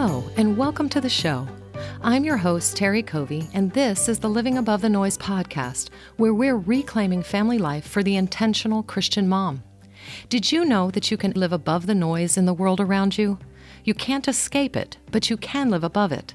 Hello, and welcome to the show. I'm your host, Terry Covey, and this is the Living Above the Noise podcast, where we're reclaiming family life for the intentional Christian mom. Did you know that you can live above the noise in the world around you? You can't escape it, but you can live above it.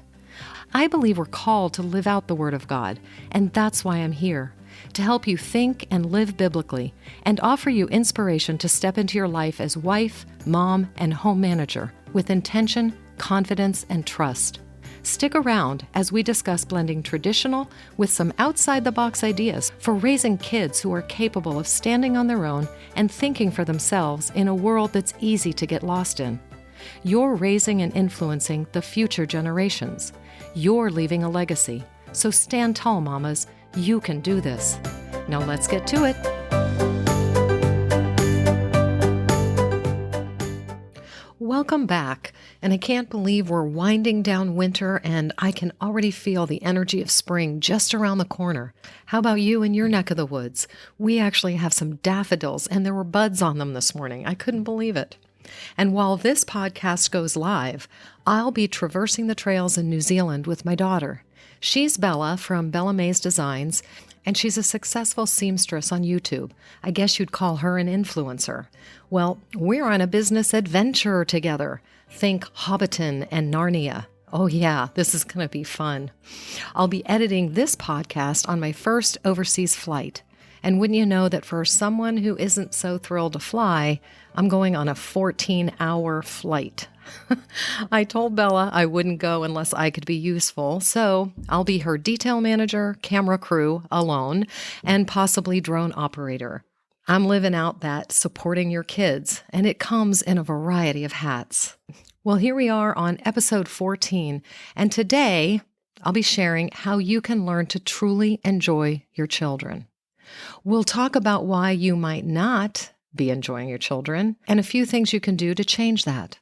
I believe we're called to live out the Word of God, and that's why I'm here, to help you think and live biblically, and offer you inspiration to step into your life as wife, mom, and home manager with intention, confidence, and trust. Stick around as we discuss blending traditional with some outside-the-box ideas for raising kids who are capable of standing on their own and thinking for themselves in a world that's easy to get lost in. You're raising and influencing the future generations. You're leaving a legacy. So stand tall, mamas. You can do this. Now let's get to it. Welcome back, and I can't believe we're winding down winter and I can already feel the energy of spring just around the corner. How about you in your neck of the woods? We actually have some daffodils and there were buds on them this morning. I couldn't believe it. And while this podcast goes live, I'll be traversing the trails in New Zealand with my daughter. She's Bella from Bella Mays Designs, and she's a successful seamstress on YouTube. I guess you'd call her an influencer. Well, we're on a business adventure together. Think Hobbiton and Narnia. Oh yeah, this is going to be fun. I'll be editing this podcast on my first overseas flight. And wouldn't you know that for someone who isn't so thrilled to fly, I'm going on a 14-hour flight. I told Bella I wouldn't go unless I could be useful, so I'll be her detail manager, camera crew, alone, and possibly drone operator. I'm living out that supporting your kids, and it comes in a variety of hats. Well, here we are on episode 14, and today I'll be sharing how you can learn to truly enjoy your children. We'll talk about why you might not be enjoying your children and a few things you can do to change that.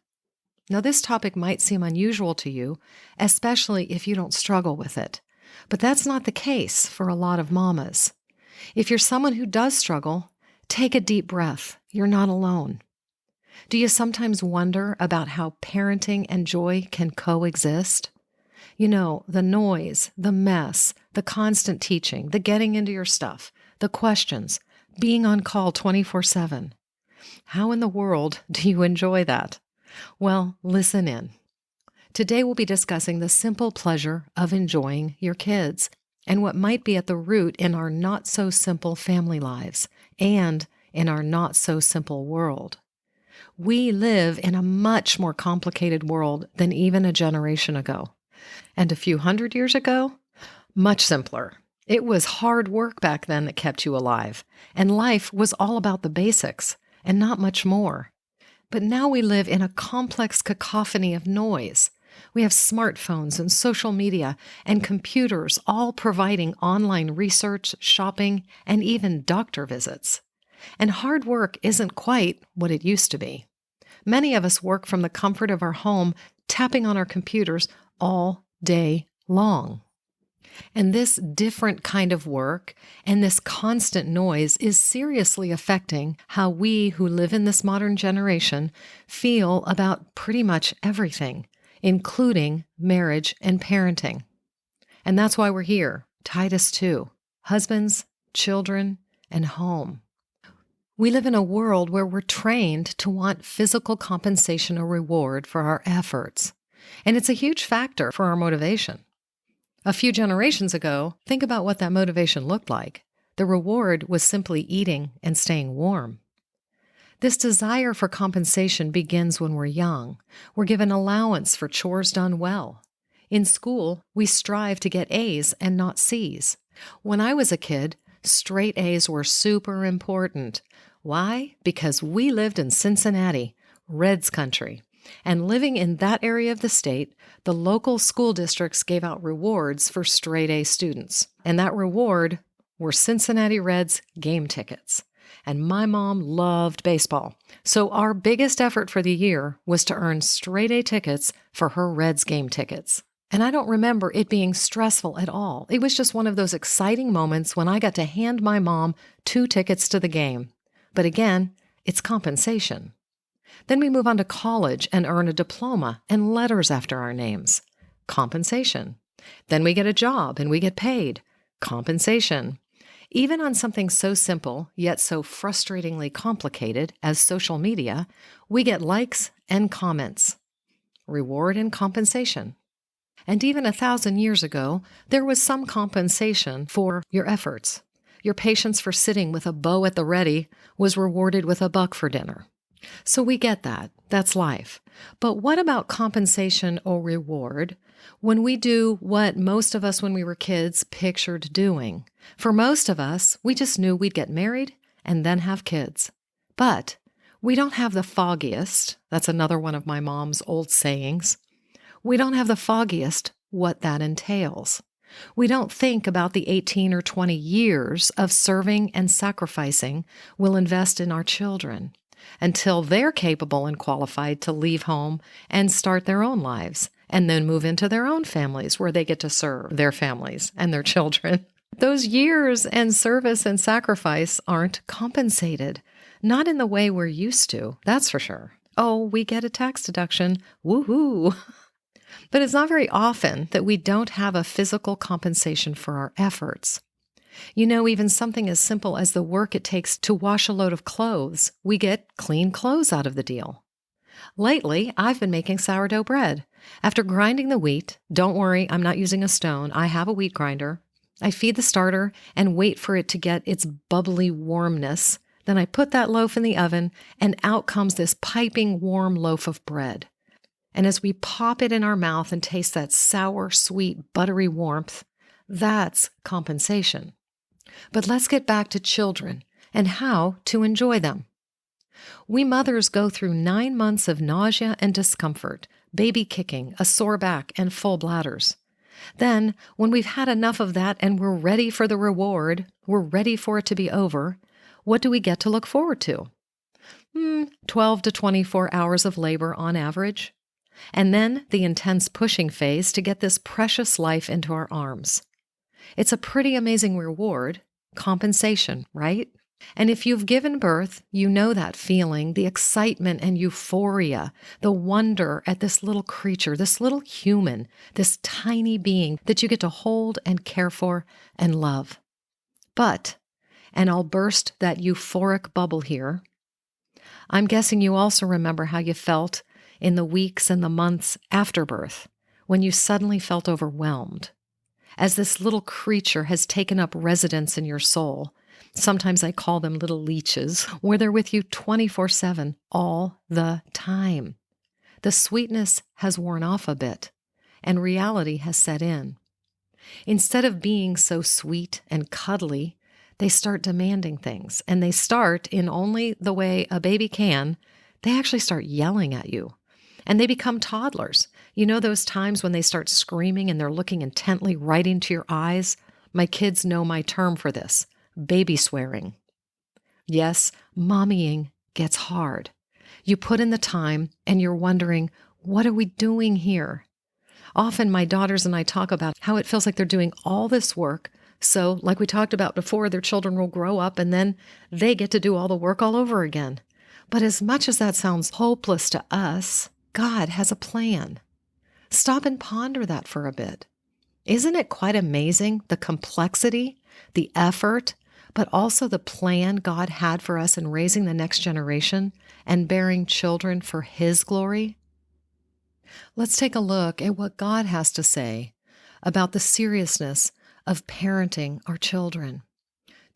Now, this topic might seem unusual to you, especially if you don't struggle with it, but that's not the case for a lot of mamas. If you're someone who does struggle, take a deep breath. You're not alone. Do you sometimes wonder about how parenting and joy can coexist? You know, the noise, the mess, the constant teaching, the getting into your stuff, the questions, being on call 24/7. How in the world do you enjoy that? Well, listen in. Today we'll be discussing the simple pleasure of enjoying your kids and what might be at the root in our not-so-simple family lives and in our not-so-simple world. We live in a much more complicated world than even a generation ago. And a few hundred years ago, much simpler. It was hard work back then that kept you alive, and life was all about the basics and not much more. But now we live in a complex cacophony of noise. We have smartphones and social media and computers all providing online research, shopping, and even doctor visits. And hard work isn't quite what it used to be. Many of us work from the comfort of our home, tapping on our computers all day long. And this different kind of work and this constant noise is seriously affecting how we who live in this modern generation feel about pretty much everything, including marriage and parenting. And that's why we're here, Titus 2, husbands, children, and home. We live in a world where we're trained to want physical compensation or reward for our efforts. And it's a huge factor for our motivation. A few generations ago, think about what that motivation looked like. The reward was simply eating and staying warm. This desire for compensation begins when we're young. We're given allowance for chores done well. In school, we strive to get A's and not C's. When I was a kid, straight A's were super important. Why? Because we lived in Cincinnati, Reds country. And living in that area of the state, the local school districts gave out rewards for straight-A students. And that reward were Cincinnati Reds game tickets. And my mom loved baseball. So our biggest effort for the year was to earn straight-A tickets for her Reds game tickets. And I don't remember it being stressful at all. It was just one of those exciting moments when I got to hand my mom 2 tickets to the game. But again, it's compensation. Then we move on to college and earn a diploma and letters after our names. Compensation. Then we get a job and we get paid. Compensation. Even on something so simple, yet so frustratingly complicated as social media, we get likes and comments. Reward and compensation. And even 1,000 years ago, there was some compensation for your efforts. Your patience for sitting with a bow at the ready was rewarded with $1 for dinner. So we get that. That's life. But what about compensation or reward when we do what most of us when we were kids pictured doing? For most of us, we just knew we'd get married and then have kids. But we don't have the foggiest, that's another one of my mom's old sayings, we don't have the foggiest what that entails. We don't think about the 18 or 20 years of serving and sacrificing we'll invest in our children until they're capable and qualified to leave home and start their own lives, and then move into their own families where they get to serve their families and their children. Those years and service and sacrifice aren't compensated, not in the way we're used to, that's for sure. Oh, we get a tax deduction, woohoo! But it's not very often that we don't have a physical compensation for our efforts. You know, even something as simple as the work it takes to wash a load of clothes, we get clean clothes out of the deal. Lately, I've been making sourdough bread. After grinding the wheat, don't worry, I'm not using a stone, I have a wheat grinder. I feed the starter and wait for it to get its bubbly warmness. Then I put that loaf in the oven, and out comes this piping warm loaf of bread. And as we pop it in our mouth and taste that sour, sweet, buttery warmth, that's compensation. But let's get back to children and how to enjoy them. We mothers go through 9 months of nausea and discomfort, baby kicking, a sore back, and full bladders. Then, when we've had enough of that and we're ready for the reward, we're ready for it to be over, what do we get to look forward to? 12 to 24 hours of labor on average. And then the intense pushing phase to get this precious life into our arms. It's a pretty amazing reward, compensation, right? And if you've given birth, you know that feeling, the excitement and euphoria, the wonder at this little creature, this little human, this tiny being that you get to hold and care for and love. But, and I'll burst that euphoric bubble here, I'm guessing you also remember how you felt in the weeks and the months after birth, when you suddenly felt overwhelmed. As this little creature has taken up residence in your soul, sometimes I call them little leeches, where they're with you 24/7, all the time. The sweetness has worn off a bit, and reality has set in. Instead of being so sweet and cuddly, they start demanding things, and they start in only the way a baby can. They actually start yelling at you. And they become toddlers. You know those times when they start screaming and they're looking intently right into your eyes? My kids know my term for this, baby swearing. Yes, mommying gets hard. You put in the time and you're wondering, what are we doing here? Often my daughters and I talk about how it feels like they're doing all this work. So, like we talked about before, their children will grow up and then they get to do all the work all over again. But as much as that sounds hopeless to us, God has a plan. Stop and ponder that for a bit. Isn't it quite amazing, the complexity, the effort, but also the plan God had for us in raising the next generation and bearing children for His glory? Let's take a look at what God has to say about the seriousness of parenting our children.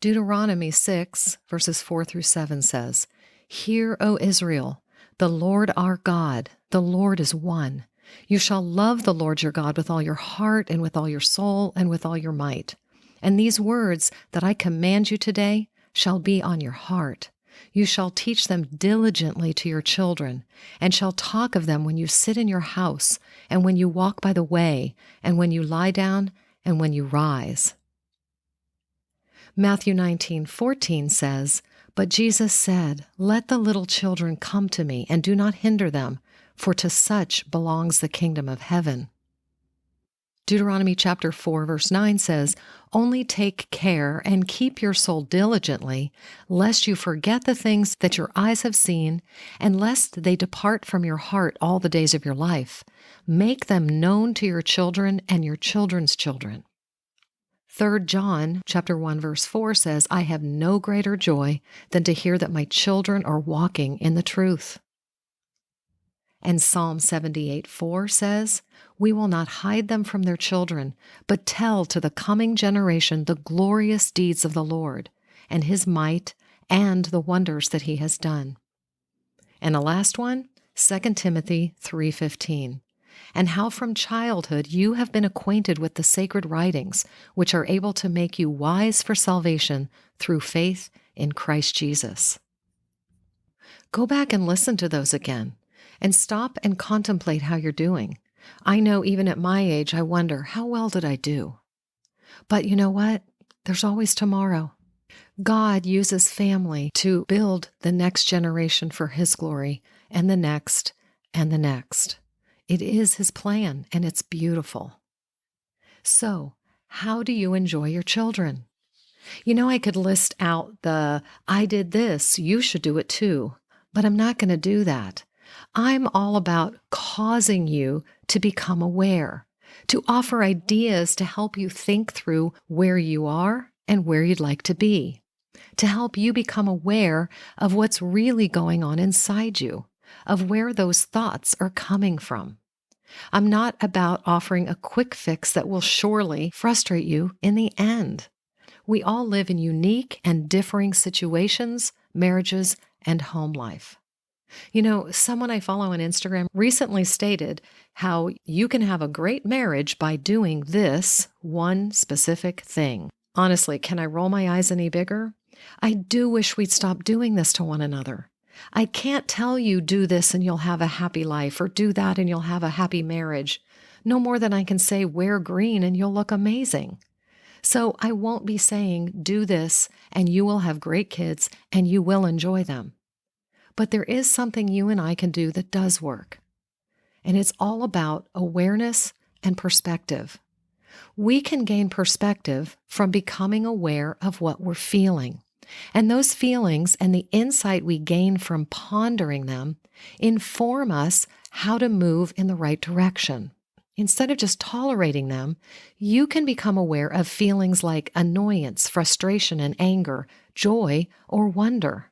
Deuteronomy 6, verses 4-7 says, "Hear, O Israel, the Lord our God, the Lord is one. You shall love the Lord your God with all your heart and with all your soul and with all your might. And these words that I command you today shall be on your heart. You shall teach them diligently to your children, and shall talk of them when you sit in your house, and when you walk by the way, and when you lie down, and when you rise." Matthew 19:14 says, "But Jesus said, 'Let the little children come to me, and do not hinder them, for to such belongs the kingdom of heaven.'" Deuteronomy chapter 4, verse 9 says, "Only take care and keep your soul diligently, lest you forget the things that your eyes have seen, and lest they depart from your heart all the days of your life. Make them known to your children and your children's children." 3 John chapter 1, verse 4 says, "I have no greater joy than to hear that my children are walking in the truth." And Psalm 78:4 says, "We will not hide them from their children, but tell to the coming generation the glorious deeds of the Lord, and his might, and the wonders that he has done." And the last one, 2 Timothy 3:15, "And how from childhood you have been acquainted with the sacred writings, which are able to make you wise for salvation through faith in Christ Jesus." Go back and listen to those again, and stop and contemplate how you're doing. I know even at my age, I wonder, how well did I do? But you know what? There's always tomorrow. God uses family to build the next generation for his glory, and the next, and the next. It is his plan, and it's beautiful. So, how do you enjoy your children? I could list out I did this, you should do it too, but I'm not going to do that. I'm all about causing you to become aware, to offer ideas to help you think through where you are and where you'd like to be, to help you become aware of what's really going on inside you, of where those thoughts are coming from. I'm not about offering a quick fix that will surely frustrate you in the end. We all live in unique and differing situations, marriages, and home life. Someone I follow on Instagram recently stated how you can have a great marriage by doing this one specific thing. Honestly, can I roll my eyes any bigger? I do wish we'd stop doing this to one another. I can't tell you do this and you'll have a happy life, or do that and you'll have a happy marriage. No more than I can say wear green and you'll look amazing. So I won't be saying do this and you will have great kids and you will enjoy them. But there is something you and I can do that does work. And it's all about awareness and perspective. We can gain perspective from becoming aware of what we're feeling. And those feelings and the insight we gain from pondering them inform us how to move in the right direction. Instead of just tolerating them, you can become aware of feelings like annoyance, frustration, and anger, joy, or wonder.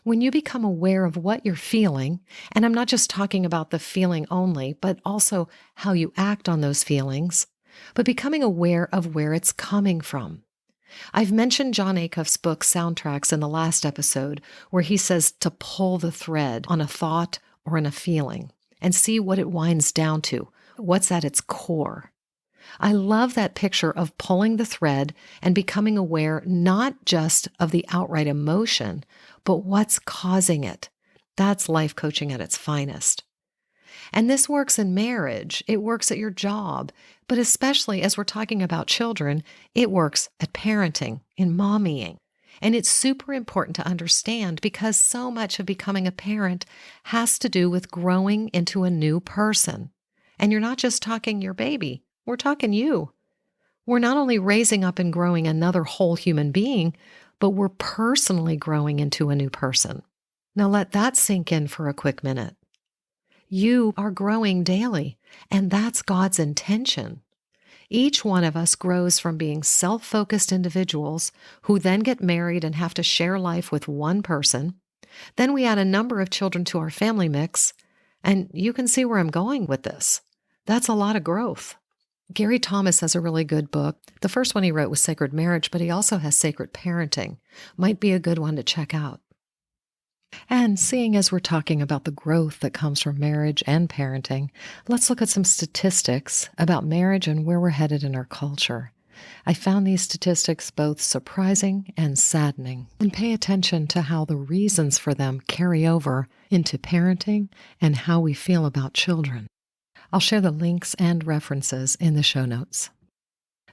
When you become aware of what you're feeling, and I'm not just talking about the feeling only, but also how you act on those feelings, but becoming aware of where it's coming from. I've mentioned Jon Acuff's book Soundtracks in the last episode, where he says to pull the thread on a thought or in a feeling and see what it winds down to, what's at its core. I love that picture of pulling the thread and becoming aware not just of the outright emotion, but what's causing it. That's life coaching at its finest. And this works in marriage, it works at your job, but especially as we're talking about children, it works at parenting, in mommying. And it's super important to understand because so much of becoming a parent has to do with growing into a new person. And you're not just talking your baby, we're talking you. We're not only raising up and growing another whole human being, but we're personally growing into a new person. Now let that sink in for a quick minute. You are growing daily, and that's God's intention. Each one of us grows from being self-focused individuals who then get married and have to share life with one person. Then we add a number of children to our family mix, and you can see where I'm going with this. That's a lot of growth. Gary Thomas has a really good book. The first one he wrote was Sacred Marriage, but he also has Sacred Parenting. Might be a good one to check out. And seeing as we're talking about the growth that comes from marriage and parenting, let's look at some statistics about marriage and where we're headed in our culture. I found these statistics both surprising and saddening, and pay attention to how the reasons for them carry over into parenting and how we feel about children. I'll share the links and references in the show notes.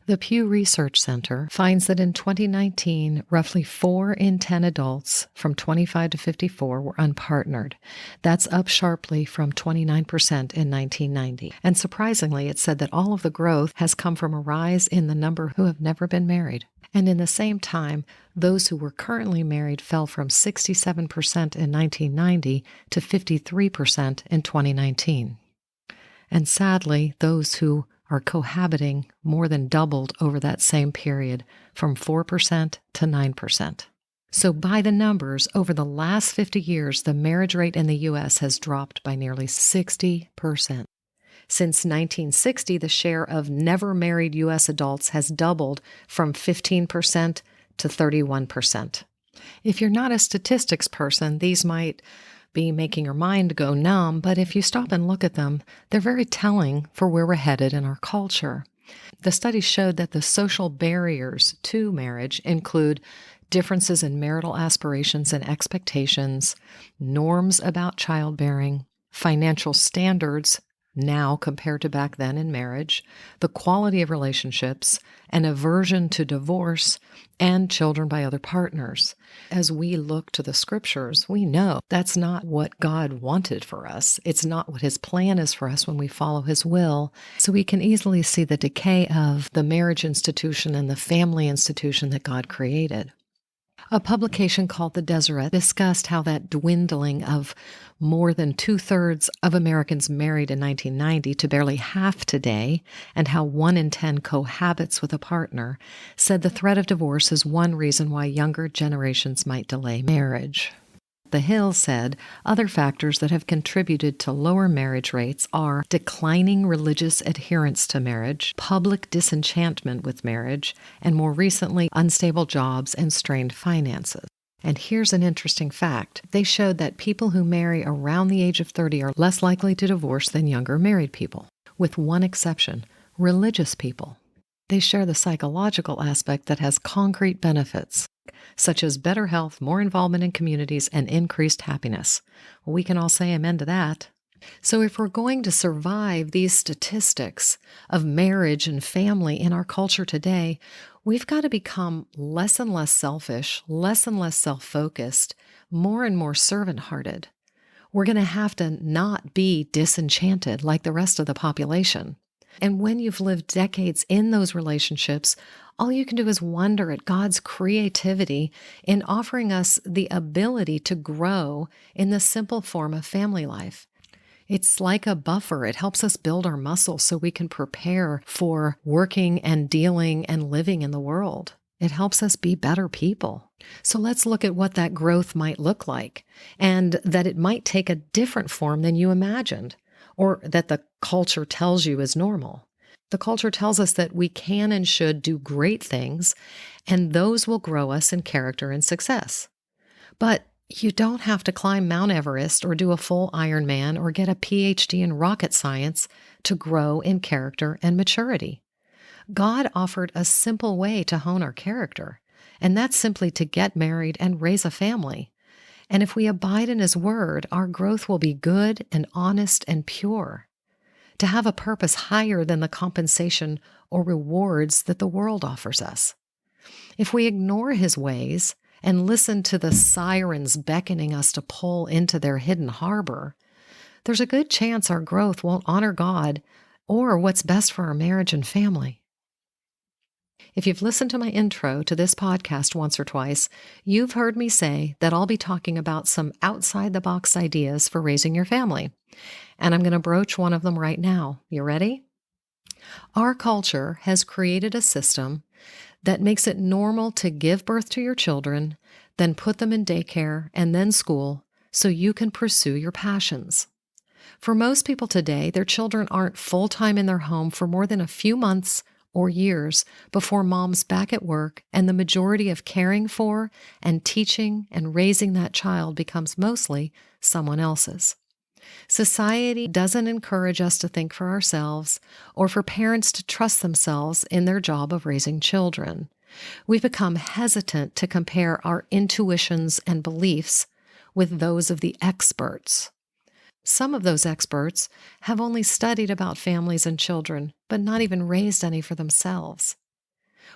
The Pew Research Center finds that in 2019, roughly 4 in 10 adults from 25 to 54 were unpartnered. That's up sharply from 29% in 1990. And surprisingly, it said that all of the growth has come from a rise in the number who have never been married. And in the same time, those who were currently married fell from 67% in 1990 to 53% in 2019. And sadly, those who are cohabiting more than doubled over that same period, from 4% to 9%. So by the numbers, over the last 50 years, the marriage rate in the U.S. has dropped by nearly 60%. Since 1960, the share of never married U.S. adults has doubled from 15% to 31%. If you're not a statistics person, these might be making your mind go numb, but if you stop and look at them, they're very telling for where we're headed in our culture. The study showed that the social barriers to marriage include differences in marital aspirations and expectations, norms about childbearing, financial standards now compared to back then in marriage, the quality of relationships, an aversion to divorce, and children by other partners. As we look to the scriptures, we know that's not what God wanted for us. It's not what his plan is for us when we follow his will. So we can easily see the decay of the marriage institution and the family institution that God created. A publication called The Deseret discussed how that dwindling of more than 2/3 of Americans married in 1990 to barely half today, and how 1 in 10 cohabits with a partner, said the threat of divorce is one reason why younger generations might delay marriage. The Hill said other factors that have contributed to lower marriage rates are declining religious adherence to marriage, public disenchantment with marriage, and more recently, unstable jobs and strained finances. And here's an interesting fact. They showed that people who marry around the age of 30 are less likely to divorce than younger married people, with one exception, religious people. They share the psychological aspect that has concrete benefits, such as better health, more involvement in communities, and increased happiness. We can all say amen to that. So if we're going to survive these statistics of marriage and family in our culture today, we've got to become less and less selfish, less and less self-focused, more and more servant-hearted. We're going to have to not be disenchanted like the rest of the population. And when you've lived decades in those relationships, all you can do is wonder at God's creativity in offering us the ability to grow in the simple form of family life. It's like a buffer. It helps us build our muscles so we can prepare for working and dealing and living in the world. It helps us be better people. So let's look at what that growth might look like, and that it might take a different form than you imagined, or that the culture tells you is normal. The culture tells us that we can and should do great things, and those will grow us in character and success. But you don't have to climb Mount Everest or do a full Ironman or get a PhD in rocket science to grow in character and maturity. God offered a simple way to hone our character, and that's simply to get married and raise a family. And if we abide in his word, our growth will be good and honest and pure, to have a purpose higher than the compensation or rewards that the world offers us. If we ignore his ways and listen to the sirens beckoning us to pull into their hidden harbor, there's a good chance our growth won't honor God or what's best for our marriage and family. If you've listened to my intro to this podcast once or twice, you've heard me say that I'll be talking about some outside-the-box ideas for raising your family. And I'm going to broach one of them right now. You ready? Our culture has created a system that makes it normal to give birth to your children, then put them in daycare and then school so you can pursue your passions. For most people today, their children aren't full-time in their home for more than a few months or years before mom's back at work, and the majority of caring for and teaching and raising that child becomes mostly someone else's. Society doesn't encourage us to think for ourselves or for parents to trust themselves in their job of raising children. We've become hesitant to compare our intuitions and beliefs with those of the experts. Some of those experts have only studied about families and children, but not even raised any for themselves.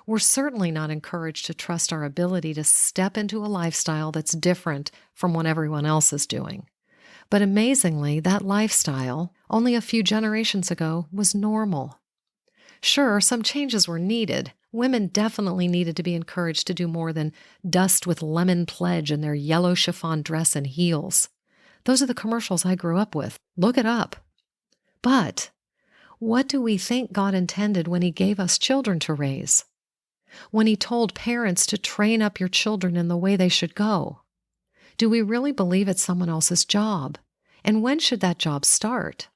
We're certainly not encouraged to trust our ability to step into a lifestyle that's different from what everyone else is doing. But amazingly, that lifestyle, only a few generations ago, was normal. Sure, some changes were needed. Women definitely needed to be encouraged to do more than dust with lemon pledge in their yellow chiffon dress and heels. Those are the commercials I grew up with. Look it up. But what do we think God intended when He gave us children to raise? When He told parents to train up your children in the way they should go? Do we really believe it's someone else's job? And when should that job start?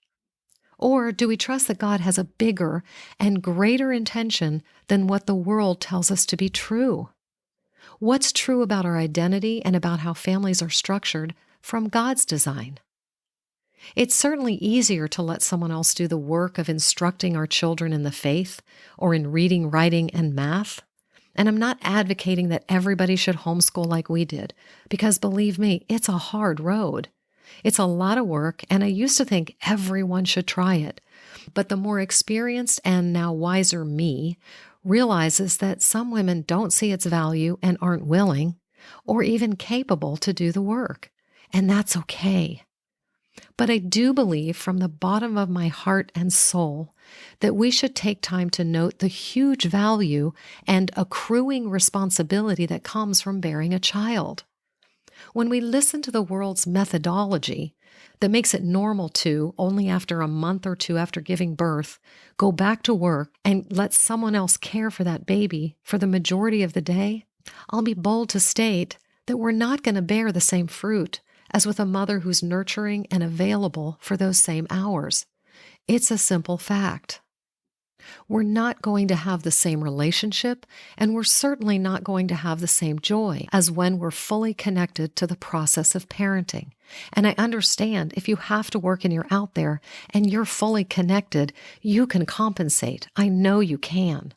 Or do we trust that God has a bigger and greater intention than what the world tells us to be true? What's true about our identity and about how families are structured from God's design? It's certainly easier to let someone else do the work of instructing our children in the faith or in reading, writing, and math. And I'm not advocating that everybody should homeschool like we did, because believe me, it's a hard road. It's a lot of work, and I used to think everyone should try it. But the more experienced and now wiser me realizes that some women don't see its value and aren't willing or even capable to do the work. And that's okay. But I do believe from the bottom of my heart and soul that we should take time to note the huge value and accruing responsibility that comes from bearing a child. When we listen to the world's methodology that makes it normal to, only after a month or two after giving birth, go back to work and let someone else care for that baby for the majority of the day, I'll be bold to state that we're not going to bear the same fruit as with a mother who's nurturing and available for those same hours. It's a simple fact. We're not going to have the same relationship, and we're certainly not going to have the same joy as when we're fully connected to the process of parenting. And I understand if you have to work and you're out there and you're fully connected, you can compensate. I know you can.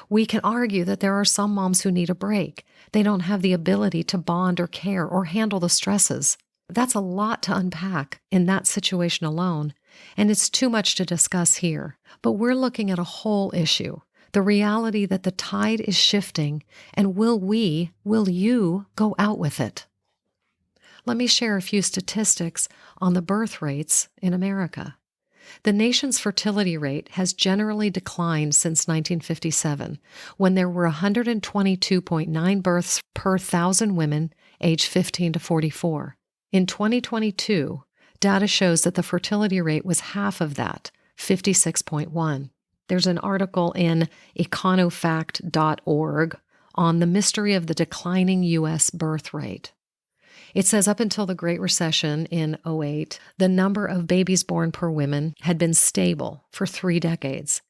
We can argue that there are some moms who need a break. They don't have the ability to bond or care or handle the stresses. That's a lot to unpack in that situation alone, and it's too much to discuss here. But we're looking at a whole issue, the reality that the tide is shifting, and will you go out with it? Let me share a few statistics on the birth rates in America. The nation's fertility rate has generally declined since 1957, when there were 122.9 births per 1,000 women aged 15 to 44. In 2022, data shows that the fertility rate was half of that, 56.1. There's an article in econofact.org on the mystery of the declining U.S. birth rate. It says up until the Great Recession in '08, the number of babies born per woman had been stable for 3 decades.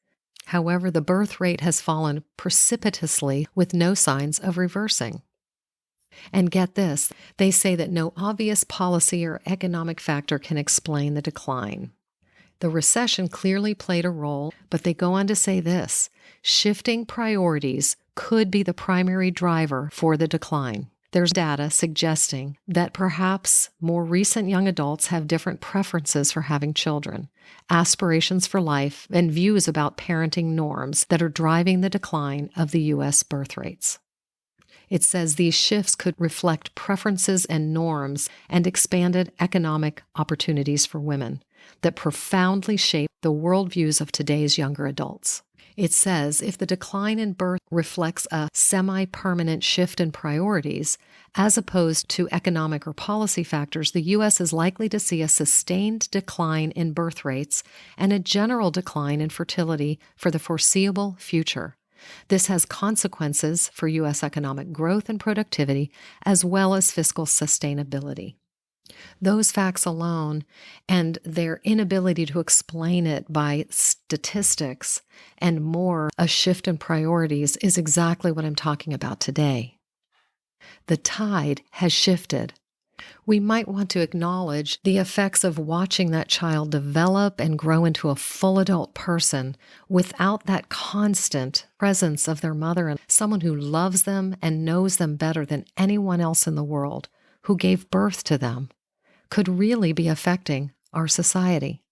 However, the birth rate has fallen precipitously with no signs of reversing. And get this, they say that no obvious policy or economic factor can explain the decline. The recession clearly played a role, but they go on to say this: shifting priorities could be the primary driver for the decline. There's data suggesting that perhaps more recent young adults have different preferences for having children, aspirations for life, and views about parenting norms that are driving the decline of the U.S. birth rates. It says these shifts could reflect preferences and norms and expanded economic opportunities for women that profoundly shape the worldviews of today's younger adults. It says if the decline in birth reflects a semi-permanent shift in priorities, as opposed to economic or policy factors, the U.S. is likely to see a sustained decline in birth rates and a general decline in fertility for the foreseeable future. This has consequences for U.S. economic growth and productivity, as well as fiscal sustainability. Those facts alone and their inability to explain it by statistics and more a shift in priorities is exactly what I'm talking about today. The tide has shifted. We might want to acknowledge the effects of watching that child develop and grow into a full adult person without that constant presence of their mother and someone who loves them and knows them better than anyone else in the world, who gave birth to them, could really be affecting our society.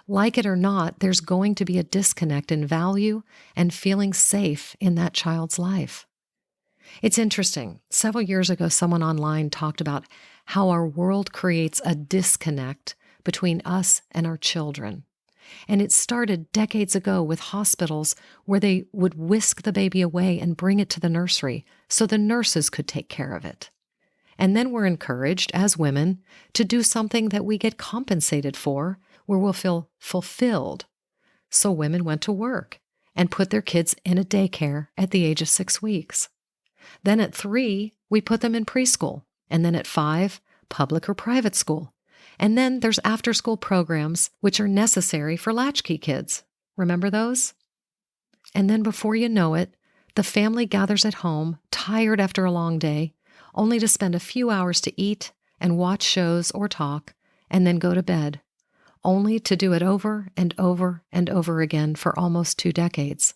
Like it or not, there's going to be a disconnect in value and feeling safe in that child's life. It's interesting. Several years ago, someone online talked about how our world creates a disconnect between us and our children. And it started decades ago with hospitals where they would whisk the baby away and bring it to the nursery so the nurses could take care of it. And then we're encouraged, as women, to do something that we get compensated for, where we'll feel fulfilled. So women went to work and put their kids in a daycare at the age of 6 weeks. Then at 3, we put them in preschool. And then at 5, public or private school. And then there's after-school programs, which are necessary for latchkey kids. Remember those? And then before you know it, the family gathers at home, tired after a long day, only to spend a few hours to eat and watch shows or talk, and then go to bed, only to do it over and over and over again for almost 2 decades.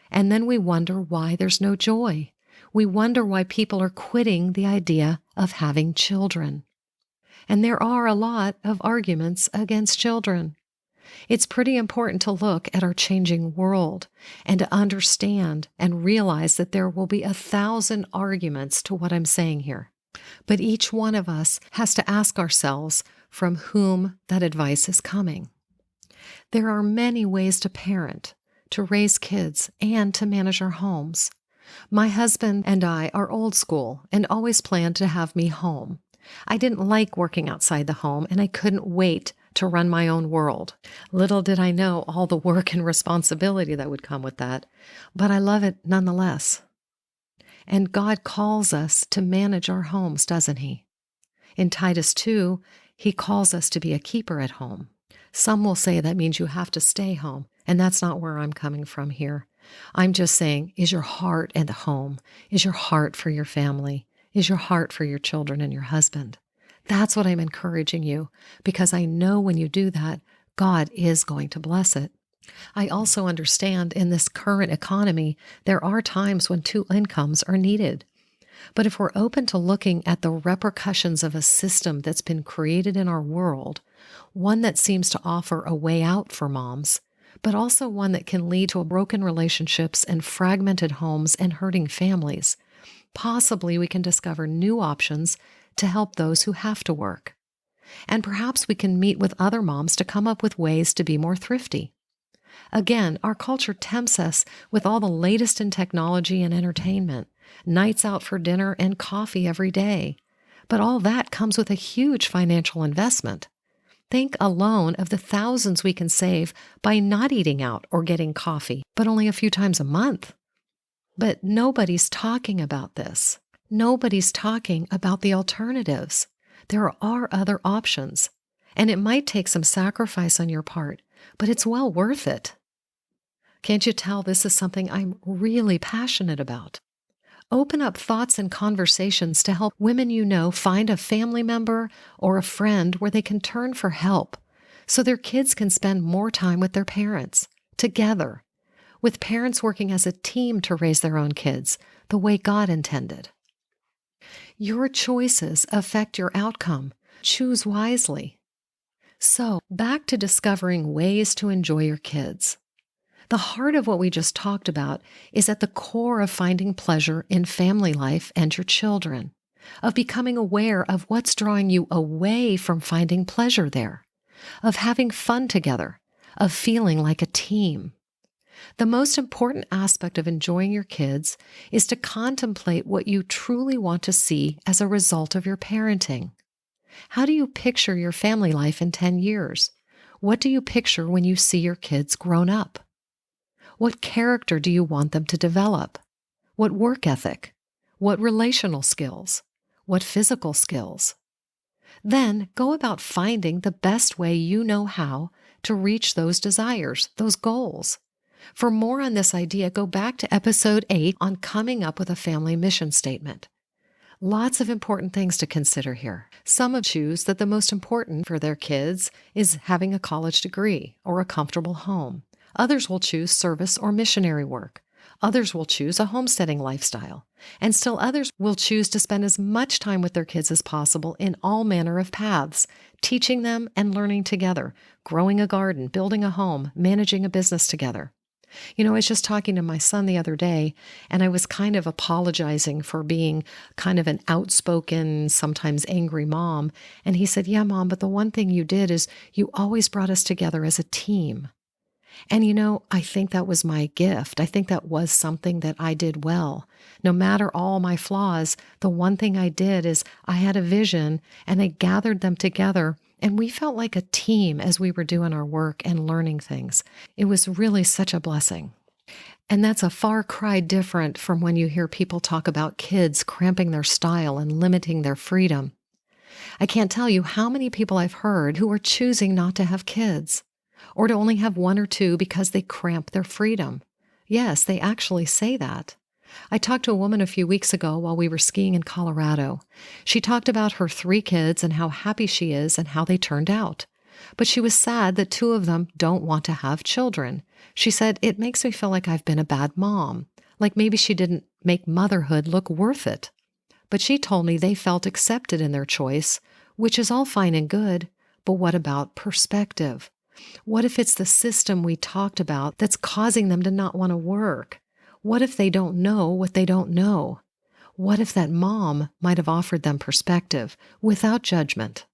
And then we wonder why there's no joy. We wonder why people are quitting the idea of having children. And there are a lot of arguments against children. It's pretty important to look at our changing world and to understand and realize that there will be 1,000 arguments to what I'm saying here. But each one of us has to ask ourselves from whom that advice is coming. There are many ways to parent, to raise kids, and to manage our homes. My husband and I are old school and always planned to have me home. I didn't like working outside the home, and I couldn't wait to run my own world. Little did I know all the work and responsibility that would come with that, but I love it nonetheless. And God calls us to manage our homes, doesn't He? In Titus 2, He calls us to be a keeper at home. Some will say that means you have to stay home, and that's not where I'm coming from here. I'm just saying, is your heart at the home? Is your heart for your family? Is your heart for your children and your husband? That's what I'm encouraging you, because I know when you do that, God is going to bless it. I also understand in this current economy, there are times when 2 incomes are needed. But if we're open to looking at the repercussions of a system that's been created in our world, one that seems to offer a way out for moms, but also one that can lead to broken relationships and fragmented homes and hurting families, possibly we can discover new options to help those who have to work. And perhaps we can meet with other moms to come up with ways to be more thrifty. Again, our culture tempts us with all the latest in technology and entertainment, nights out for dinner and coffee every day. But all that comes with a huge financial investment. Think alone of the thousands we can save by not eating out or getting coffee, but only a few times a month. But nobody's talking about this. Nobody's talking about the alternatives. There are other options, and it might take some sacrifice on your part, but it's well worth it. Can't you tell this is something I'm really passionate about? Open up thoughts and conversations to help women you know find a family member or a friend where they can turn for help so their kids can spend more time with their parents, together, with parents working as a team to raise their own kids the way God intended. Your choices affect your outcome. Choose wisely. So, back to discovering ways to enjoy your kids. The heart of what we just talked about is at the core of finding pleasure in family life and your children, of becoming aware of what's drawing you away from finding pleasure there, of having fun together, of feeling like a team. The most important aspect of enjoying your kids is to contemplate what you truly want to see as a result of your parenting. How do you picture your family life in 10 years? What do you picture when you see your kids grown up? What character do you want them to develop? What work ethic? What relational skills? What physical skills? Then go about finding the best way you know how to reach those desires, those goals. For more on this idea, go back to episode 8 on coming up with a family mission statement. Lots of important things to consider here. Some have choose that the most important for their kids is having a college degree or a comfortable home. Others will choose service or missionary work. Others will choose a homesteading lifestyle, and still others will choose to spend as much time with their kids as possible in all manner of paths, teaching them and learning together, growing a garden, building a home, managing a business together. I was just talking to my son the other day, and I was kind of apologizing for being kind of an outspoken, sometimes angry mom. And he said, "Yeah, Mom, but the one thing you did is you always brought us together as a team." And I think that was my gift. I think that was something that I did well. No matter all my flaws, the one thing I did is I had a vision and I gathered them together, and we felt like a team as we were doing our work and learning things. It was really such a blessing. And that's a far cry different from when you hear people talk about kids cramping their style and limiting their freedom. I can't tell you how many people I've heard who are choosing not to have kids, or to only have one or two because they cramp their freedom. Yes, they actually say that. I talked to a woman a few weeks ago while we were skiing in Colorado. She talked about her 3 kids and how happy she is and how they turned out. But she was sad that 2 of them don't want to have children. She said, "It makes me feel like I've been a bad mom, like maybe she didn't make motherhood look worth it." But she told me they felt accepted in their choice, which is all fine and good, but what about perspective? What if it's the system we talked about that's causing them to not want to work? What if they don't know what they don't know? What if that mom might have offered them perspective without judgment?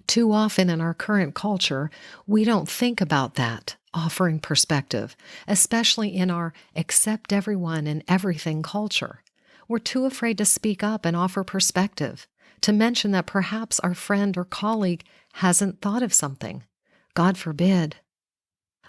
Too often in our current culture, we don't think about that, offering perspective, especially in our accept everyone and everything culture. We're too afraid to speak up and offer perspective, to mention that perhaps our friend or colleague hasn't thought of something. God forbid.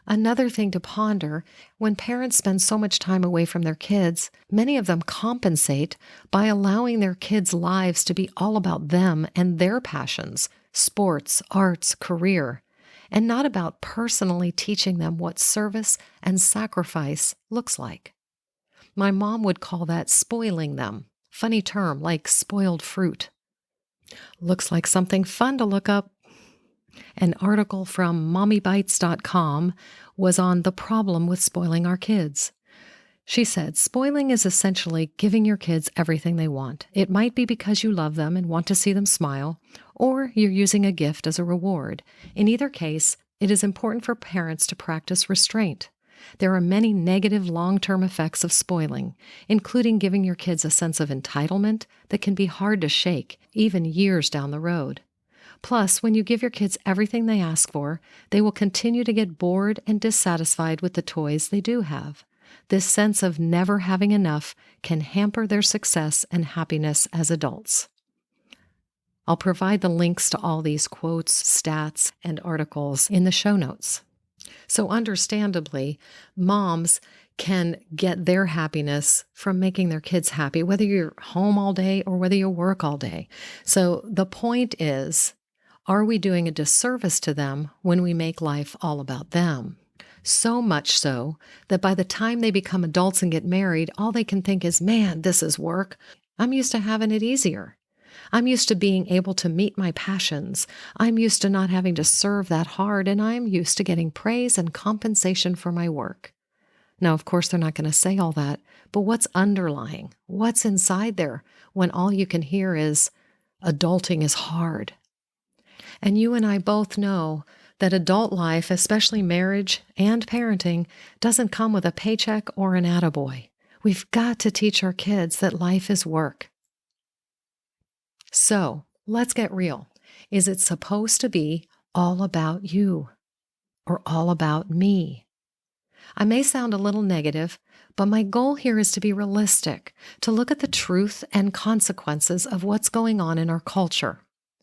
Another thing to ponder, when parents spend so much time away from their kids, many of them compensate by allowing their kids' lives to be all about them and their passions, sports, arts, career, and not about personally teaching them what service and sacrifice looks like. My mom would call that spoiling them. Funny term, like spoiled fruit. Looks like something fun to look up. An article from mommybites.com was on the problem with spoiling our kids. She said, spoiling is essentially giving your kids everything they want. It might be because you love them and want to see them smile, or you're using a gift as a reward. In either case, it is important for parents to practice restraint. There are many negative long-term effects of spoiling, including giving your kids a sense of entitlement that can be hard to shake, even years down the road. Plus, when you give your kids everything they ask for, they will continue to get bored and dissatisfied with the toys they do have. This sense of never having enough can hamper their success and happiness as adults. I'll provide the links to all these quotes, stats, and articles in the show notes. So understandably, moms can get their happiness from making their kids happy, whether you're home all day or whether you work all day. So the point is, are we doing a disservice to them when we make life all about them? So much so that by the time they become adults and get married, all they can think is, man, this is work. I'm used to having it easier. I'm used to being able to meet my passions. I'm used to not having to serve that hard, and I'm used to getting praise and compensation for my work. Now, of course, they're not going to say all that, but what's underlying? What's inside there when all you can hear is, adulting is hard? And you and I both know that adult life, especially marriage and parenting, doesn't come with a paycheck or an attaboy. We've got to teach our kids that life is work. So, let's get real. Is it supposed to be all about you or all about me? I may sound a little negative, but my goal here is to be realistic, to look at the truth and consequences of what's going on in our culture.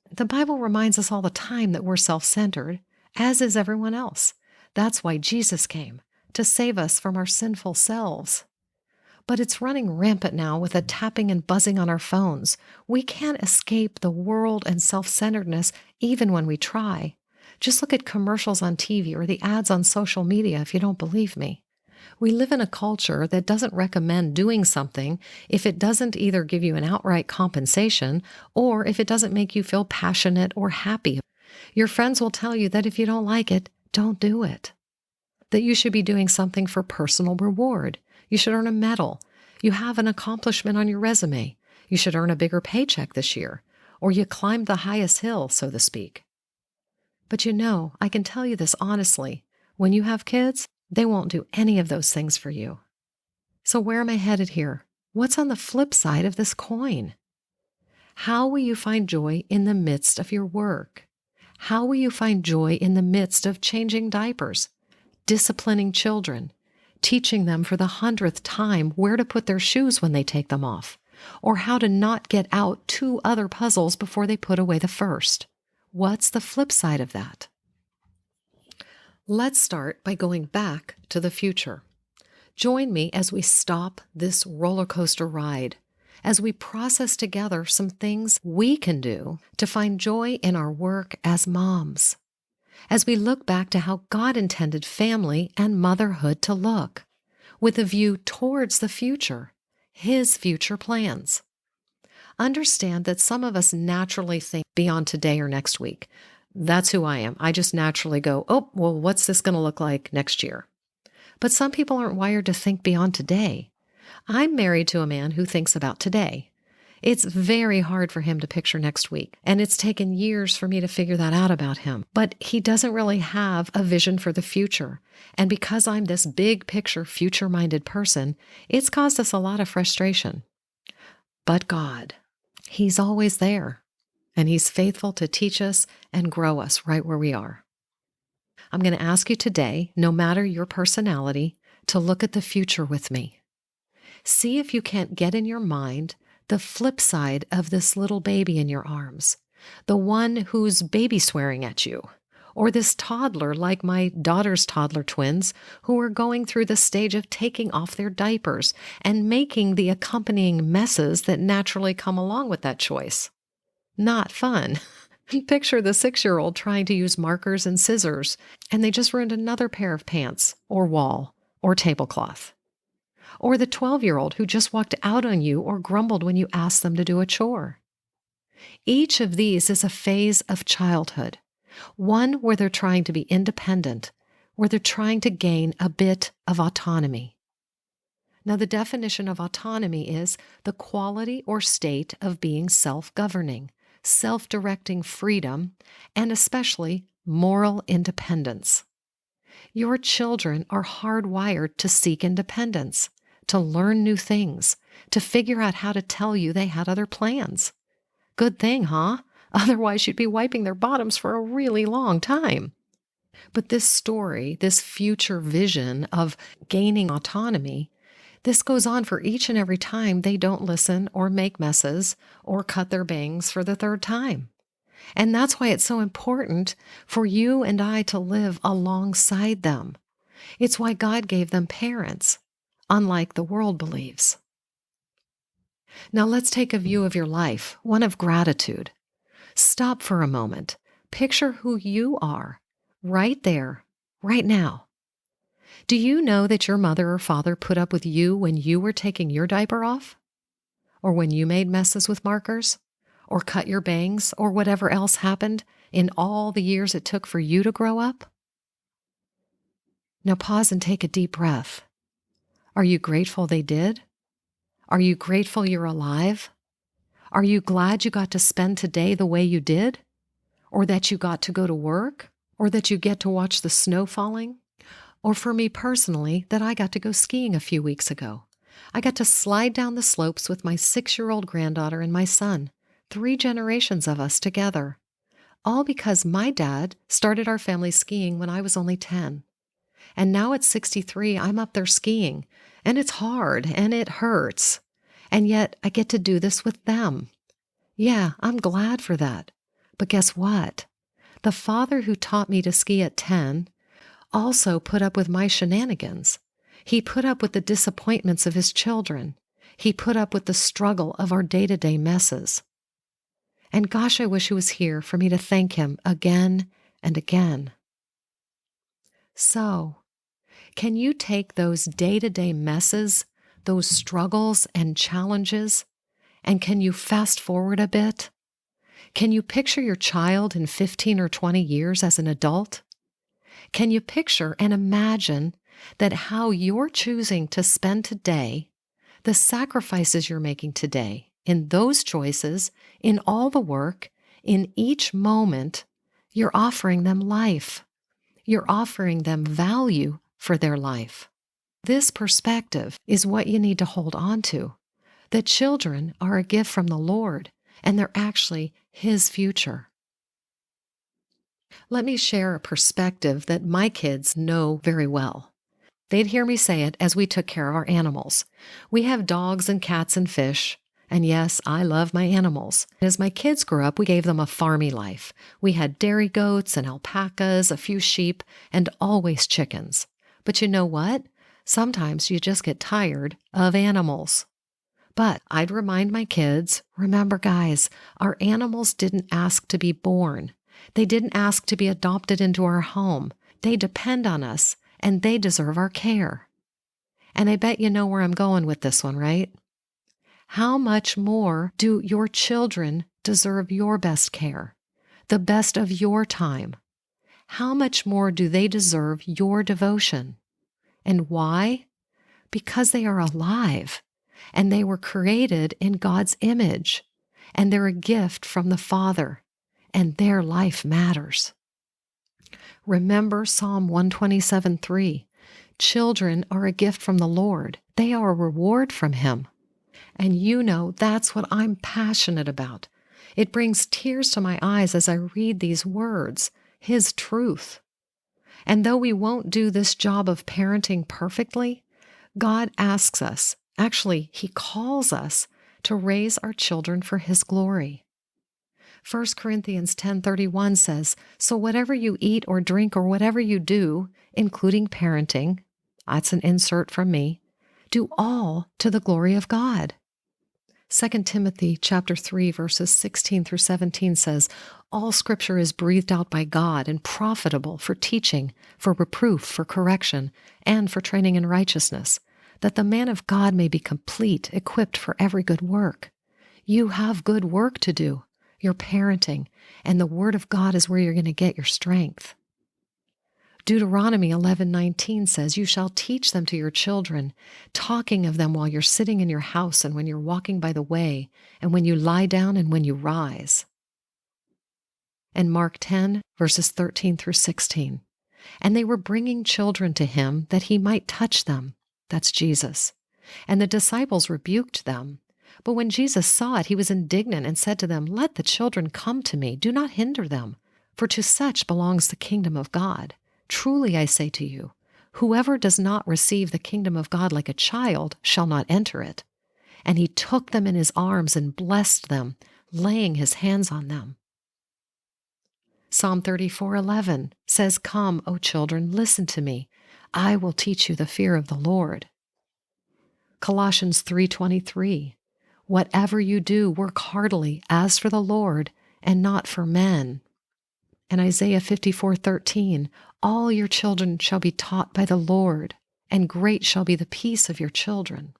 The Bible reminds us all the time that we're self-centered, as is everyone else. That's why Jesus came, to save us from our sinful selves. But it's running rampant now with the tapping and buzzing on our phones. We can't escape the world and self-centeredness even when we try. Just look at commercials on TV or the ads on social media if you don't believe me. We live in a culture that doesn't recommend doing something if it doesn't either give you an outright compensation or if it doesn't make you feel passionate or happy. Your friends will tell you that if you don't like it, don't do it. That you should be doing something for personal reward. You should earn a medal. You have an accomplishment on your resume. You should earn a bigger paycheck this year. Or you climbed the highest hill, so to speak. But I can tell you this honestly. When you have kids, they won't do any of those things for you. So where am I headed here? What's on the flip side of this coin? How will you find joy in the midst of your work? How will you find joy in the midst of changing diapers, disciplining children, teaching them for the 100th time where to put their shoes when they take them off, or how to not get out 2 other puzzles before they put away the first? What's the flip side of that? Let's start by going back to the future. Join me as we stop this roller coaster ride, as we process together some things we can do to find joy in our work as moms, as we look back to how God intended family and motherhood to look, with a view towards the future, His future plans. Understand that some of us naturally think beyond today or next week. That's who I am. I just naturally go, oh, well, what's this going to look like next year? But some people aren't wired to think beyond today. I'm married to a man who thinks about today. It's very hard for him to picture next week, and it's taken years for me to figure that out about him. But he doesn't really have a vision for the future. And because I'm this big picture, future-minded person, it's caused us a lot of frustration. But God, He's always there, and He's faithful to teach us and grow us right where we are. I'm going to ask you today, no matter your personality, to look at the future with me. See if you can't get in your mind the flip side of this little baby in your arms, the one who's baby swearing at you, or this toddler like my daughter's toddler twins who are going through the stage of taking off their diapers and making the accompanying messes that naturally come along with that choice. Not fun. Picture the 6-year-old trying to use markers and scissors, and they just ruined another pair of pants, or wall, or tablecloth. Or the 12-year-old who just walked out on you or grumbled when you asked them to do a chore. Each of these is a phase of childhood, one where they're trying to be independent, where they're trying to gain a bit of autonomy. Now, the definition of autonomy is the quality or state of being self-governing, self-directing freedom, and especially moral independence. Your children are hardwired to seek independence, to learn new things, to figure out how to tell you they had other plans. Good thing, huh? Otherwise, you'd be wiping their bottoms for a really long time. But this story, this future vision of gaining autonomy, this goes on for each and every time they don't listen or make messes or cut their bangs for the 3rd time. And that's why it's so important for you and I to live alongside them. It's why God gave them parents, unlike the world believes. Now let's take a view of your life, one of gratitude. Stop for a moment. Picture who you are, right there, right now. Do you know that your mother or father put up with you when you were taking your diaper off? Or when you made messes with markers? Or cut your bangs? Or whatever else happened in all the years it took for you to grow up? Now pause and take a deep breath. Are you grateful they did? Are you grateful you're alive? Are you glad you got to spend today the way you did? Or that you got to go to work? Or that you get to watch the snow falling? Or for me personally, that I got to go skiing a few weeks ago. I got to slide down the slopes with my 6-year-old granddaughter and my son, 3 generations of us together. All because my dad started our family skiing when I was only 10. And now at 63, I'm up there skiing, and it's hard, and it hurts. And yet I get to do this with them. Yeah, I'm glad for that. But guess what? The father who taught me to ski at 10 also put up with my shenanigans. He put up with the disappointments of his children. He put up with the struggle of our day-to-day messes. And gosh, I wish he was here for me to thank him again and again. So, can you take those day-to-day messes, those struggles and challenges, and can you fast forward a bit? Can you picture your child in 15 or 20 years as an adult? Can you picture and imagine that how you're choosing to spend today, the sacrifices you're making today, in those choices, in all the work, in each moment, you're offering them life. You're offering them value for their life. This perspective is what you need to hold on to, that children are a gift from the Lord, and they're actually His future. Let me share a perspective that my kids know very well. They'd hear me say it as we took care of our animals. We have dogs and cats and fish, and yes, I love my animals. As my kids grew up, we gave them a farmy life. We had dairy goats and alpacas, a few sheep, and always chickens. But you know what? Sometimes you just get tired of animals. But I'd remind my kids, remember guys, our animals didn't ask to be born. They didn't ask to be adopted into our home. They depend on us, and they deserve our care. And I bet you know where I'm going with this one, right? How much more do your children deserve your best care, the best of your time? How much more do they deserve your devotion? And why? Because they are alive, and they were created in God's image, and they're a gift from the Father, and their life matters. Remember Psalm 127:3. Children are a gift from the Lord. They are a reward from Him. And you know that's what I'm passionate about. It brings tears to my eyes as I read these words, His truth. And though we won't do this job of parenting perfectly, God asks us, actually, He calls us to raise our children for His glory. 1 Corinthians 10:31 says, "So whatever you eat or drink or whatever you do, including parenting," that's an insert from me, "do all to the glory of God." 2 Timothy chapter 3, verses 16 through 17 says, "All Scripture is breathed out by God and profitable for teaching, for reproof, for correction, and for training in righteousness, that the man of God may be complete, equipped for every good work." You have good work to do. You're parenting, and the Word of God is where you're going to get your strength. Deuteronomy 11:19 says, "You shall teach them to your children, talking of them while you're sitting in your house and when you're walking by the way, and when you lie down and when you rise." And Mark 10, verses 13 through 16. "And they were bringing children to Him that He might touch them." That's Jesus. "And the disciples rebuked them. But when Jesus saw it, He was indignant and said to them, 'Let the children come to me. Do not hinder them, for to such belongs the kingdom of God. Truly I say to you, whoever does not receive the kingdom of God like a child shall not enter it.' And He took them in His arms and blessed them, laying His hands on them." Psalm 34:11 says, "Come, O children, listen to me. I will teach you the fear of the Lord." Colossians 3:23, "Whatever you do, work heartily as for the Lord and not for men." And Isaiah 54:13, "All your children shall be taught by the Lord, and great shall be the peace of your children."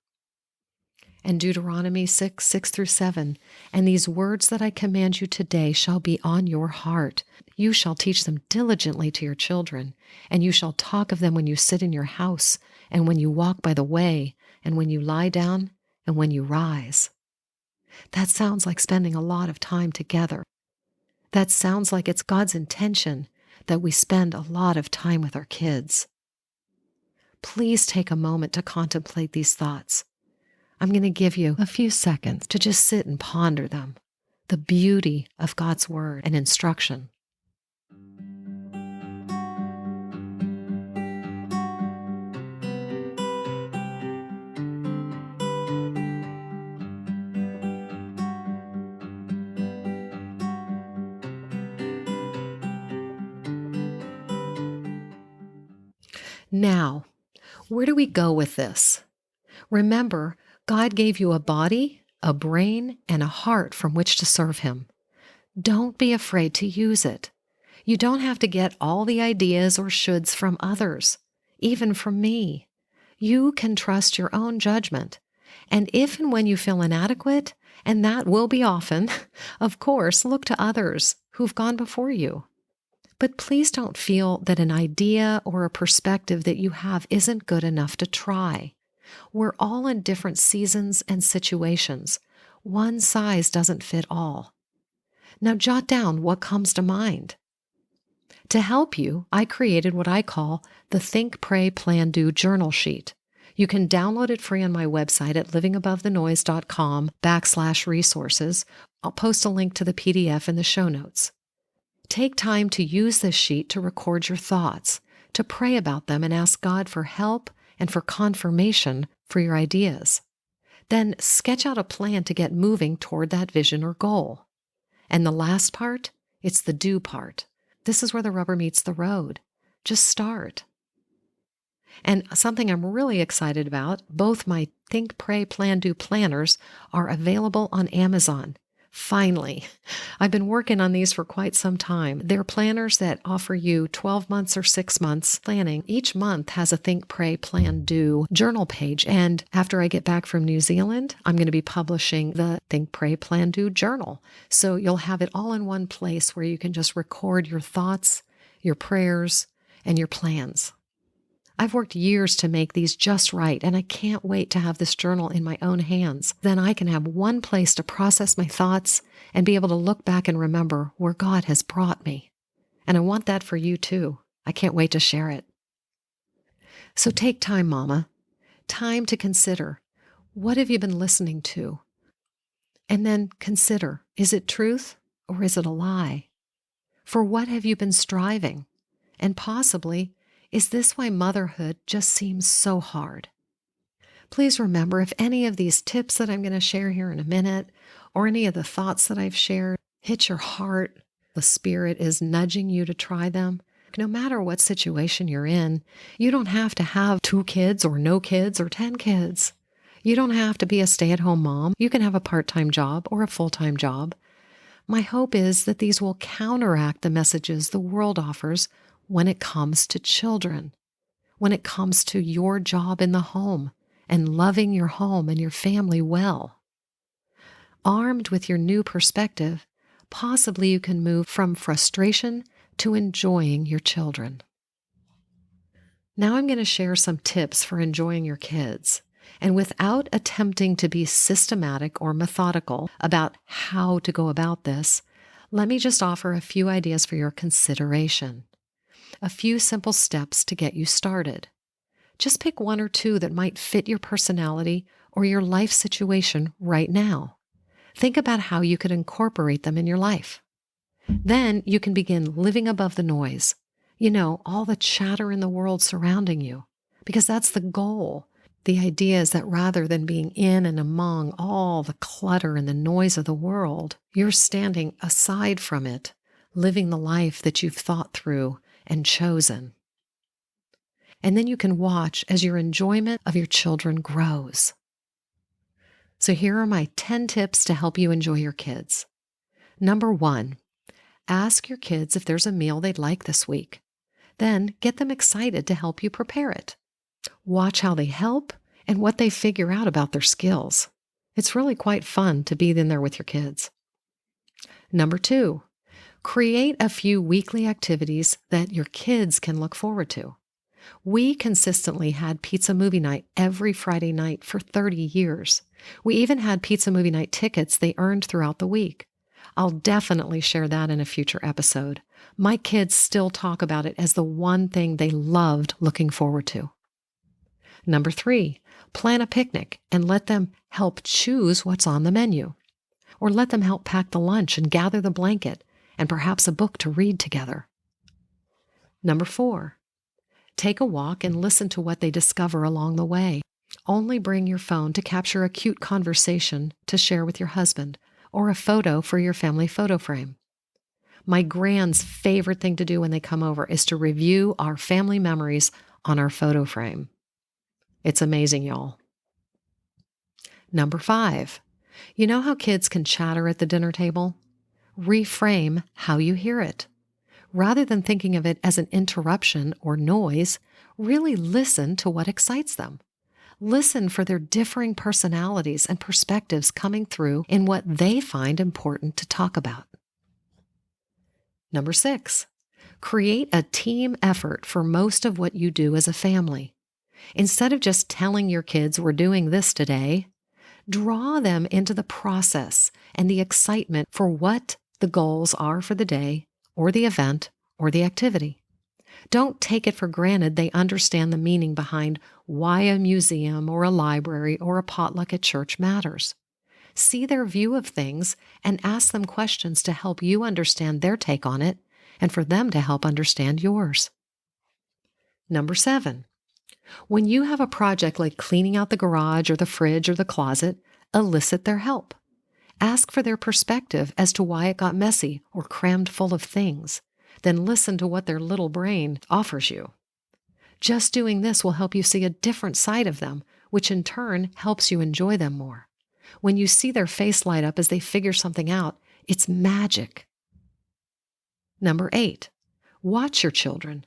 And Deuteronomy 6 through 7, "And these words that I command you today shall be on your heart. You shall teach them diligently to your children, and you shall talk of them when you sit in your house, and when you walk by the way, and when you lie down, and when you rise." That sounds like spending a lot of time together. That sounds like it's God's intention that we spend a lot of time with our kids. Please take a moment to contemplate these thoughts. I'm going to give you a few seconds to just sit and ponder them, the beauty of God's Word and instruction. Now, where do we go with this? Remember, God gave you a body, a brain, and a heart from which to serve Him. Don't be afraid to use it. You don't have to get all the ideas or shoulds from others, even from me. You can trust your own judgment. And if and when you feel inadequate, and that will be often, of course, look to others who've gone before you. But please don't feel that an idea or a perspective that you have isn't good enough to try. We're all in different seasons and situations. One size doesn't fit all. Now jot down what comes to mind. To help you, I created what I call the Think, Pray, Plan, Do journal sheet. You can download it free on my website at livingabovethenoise.com/resources. I'll post a link to the PDF in the show notes. Take time to use this sheet to record your thoughts, to pray about them and ask God for help and for confirmation for your ideas. Then sketch out a plan to get moving toward that vision or goal. And the last part, it's the do part. This is where the rubber meets the road. Just start. And something I'm really excited about, both my Think, Pray, Plan, Do planners are available on Amazon. Finally, I've been working on these for quite some time. They're planners that offer you 12 months or 6 months planning. Each month has a Think, Pray, Plan, Do journal page. And after I get back from New Zealand, I'm going to be publishing the Think, Pray, Plan, Do journal. So you'll have it all in one place where you can just record your thoughts, your prayers, and your plans. I've worked years to make these just right, and I can't wait to have this journal in my own hands. Then I can have one place to process my thoughts and be able to look back and remember where God has brought me. And I want that for you too. I can't wait to share it. So take time, Mama. Time to consider, what have you been listening to? And then consider, is it truth or is it a lie? For what have you been striving? And possibly, is this why motherhood just seems so hard? Please remember, if any of these tips that I'm going to share here in a minute, or any of the thoughts that I've shared, hit your heart, the Spirit is nudging you to try them, no matter what situation you're in, you don't have to have 2 kids or no kids or 10 kids. You don't have to be a stay-at-home mom. You can have a part-time job or a full-time job. My hope is that these will counteract the messages the world offers when it comes to children, when it comes to your job in the home and loving your home and your family well. Armed with your new perspective, possibly you can move from frustration to enjoying your children. Now I'm going to share some tips for enjoying your kids. And without attempting to be systematic or methodical about how to go about this, let me just offer a few ideas for your consideration. A few simple steps to get you started. Just pick 1 or 2 that might fit your personality or your life situation right now. Think about how you could incorporate them in your life. Then you can begin living above the noise. You know, all the chatter in the world surrounding you, because that's the goal. The idea is that rather than being in and among all the clutter and the noise of the world, you're standing aside from it, living the life that you've thought through and chosen. And then you can watch as your enjoyment of your children grows. So here are my 10 tips to help you enjoy your kids. Number 1, ask your kids if there's a meal they'd like this week. Then get them excited to help you prepare it. Watch how they help and what they figure out about their skills. It's really quite fun to be in there with your kids. Number 2, create a few weekly activities that your kids can look forward to. We consistently had pizza movie night every Friday night for 30 years. We even had pizza movie night tickets they earned throughout the week. I'll definitely share that in a future episode. My kids still talk about it as the one thing they loved looking forward to. Number 3, plan a picnic and let them help choose what's on the menu. Or let them help pack the lunch and gather the blanket and perhaps a book to read together. Number 4, take a walk and listen to what they discover along the way. Only bring your phone to capture a cute conversation to share with your husband or a photo for your family photo frame. My grand's favorite thing to do when they come over is to review our family memories on our photo frame. It's amazing, y'all. Number 5, you know how kids can chatter at the dinner table? Reframe how you hear it. Rather than thinking of it as an interruption or noise, really listen to what excites them. Listen for their differing personalities and perspectives coming through in what they find important to talk about. Number 6, Create a team effort for most of what you do as a family. Instead of just telling your kids we're doing this today, draw them into the process and the excitement for what the goals are for the day or the event or the activity. Don't take it for granted they understand the meaning behind why a museum or a library or a potluck at church matters. See their view of things and ask them questions to help you understand their take on it and for them to help understand yours. Number 7, when you have a project like cleaning out the garage or the fridge or the closet, elicit their help. Ask for their perspective as to why it got messy or crammed full of things. Then listen to what their little brain offers you. Just doing this will help you see a different side of them, which in turn helps you enjoy them more. When you see their face light up as they figure something out, it's magic. Number 8, watch your children.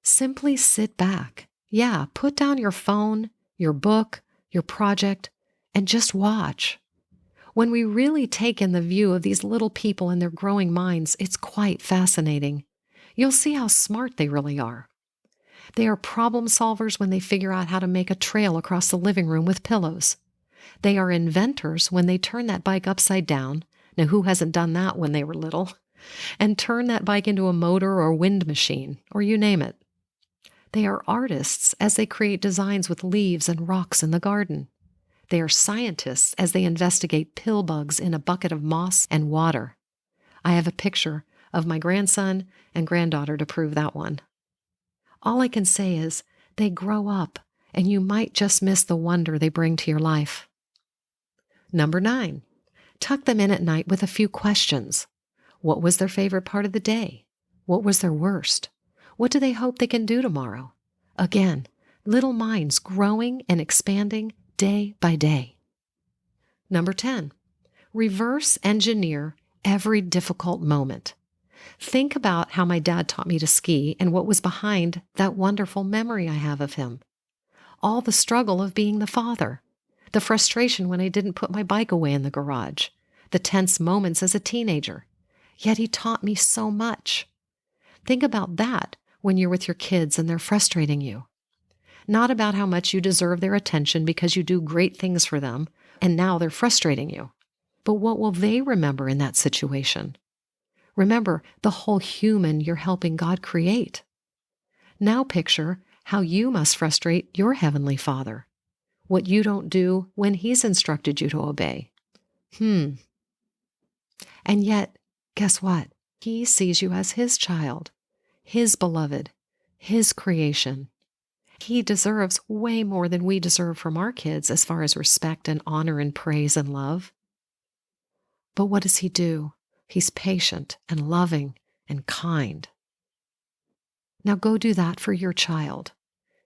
Simply sit back. Yeah, put down your phone, your book, your project, and just watch. When we really take in the view of these little people and their growing minds, it's quite fascinating. You'll see how smart they really are. They are problem solvers when they figure out how to make a trail across the living room with pillows. They are inventors when they turn that bike upside down. Now, who hasn't done that when they were little? And turn that bike into a motor or wind machine, or you name it. They are artists as they create designs with leaves and rocks in the garden. They are scientists as they investigate pill bugs in a bucket of moss and water. I have a picture of my grandson and granddaughter to prove that one. All I can say is they grow up, and you might just miss the wonder they bring to your life. Number 9, tuck them in at night with a few questions. What was their favorite part of the day? What was their worst? What do they hope they can do tomorrow? Again, little minds growing and expanding day by day. Number 10, reverse engineer every difficult moment. Think about how my dad taught me to ski and what was behind that wonderful memory I have of him. All the struggle of being the father, the frustration when I didn't put my bike away in the garage, the tense moments as a teenager. Yet he taught me so much. Think about that when you're with your kids and they're frustrating you. Not about how much you deserve their attention because you do great things for them and now they're frustrating you. But what will they remember in that situation? Remember the whole human you're helping God create. Now picture how you must frustrate your Heavenly Father, what you don't do when He's instructed you to obey. And yet, guess what? He sees you as His child, His beloved, His creation. He deserves way more than we deserve from our kids as far as respect and honor and praise and love. But what does He do? He's patient and loving and kind. Now go do that for your child.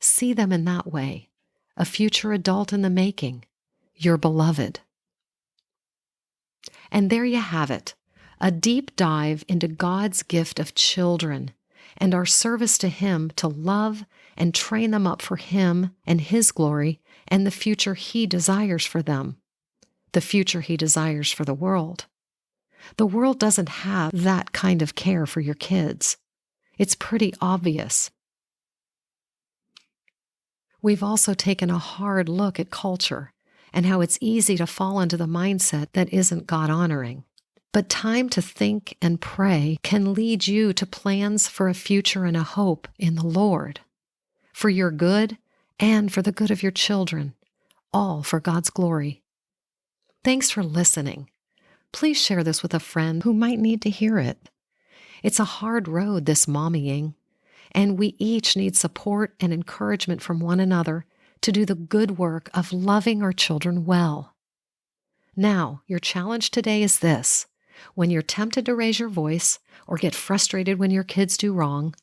See them in that way, a future adult in the making, your beloved. And there you have it, a deep dive into God's gift of children and our service to Him to love and train them up for Him and His glory and the future He desires for them, the future He desires for the world. The world doesn't have that kind of care for your kids. It's pretty obvious. We've also taken a hard look at culture and how it's easy to fall into the mindset that isn't God-honoring. But time to think and pray can lead you to plans for a future and a hope in the Lord, for your good and for the good of your children, all for God's glory. Thanks for listening. Please share this with a friend who might need to hear it. It's a hard road, this mommying, and we each need support and encouragement from one another to do the good work of loving our children well. Now, your challenge today is this. When you're tempted to raise your voice or get frustrated when your kids do wrong,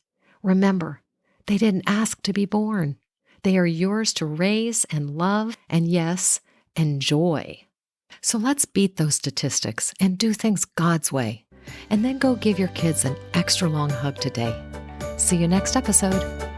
remember, they didn't ask to be born. They are yours to raise and love and, yes, enjoy. So let's beat those statistics and do things God's way. And then go give your kids an extra long hug today. See you next episode.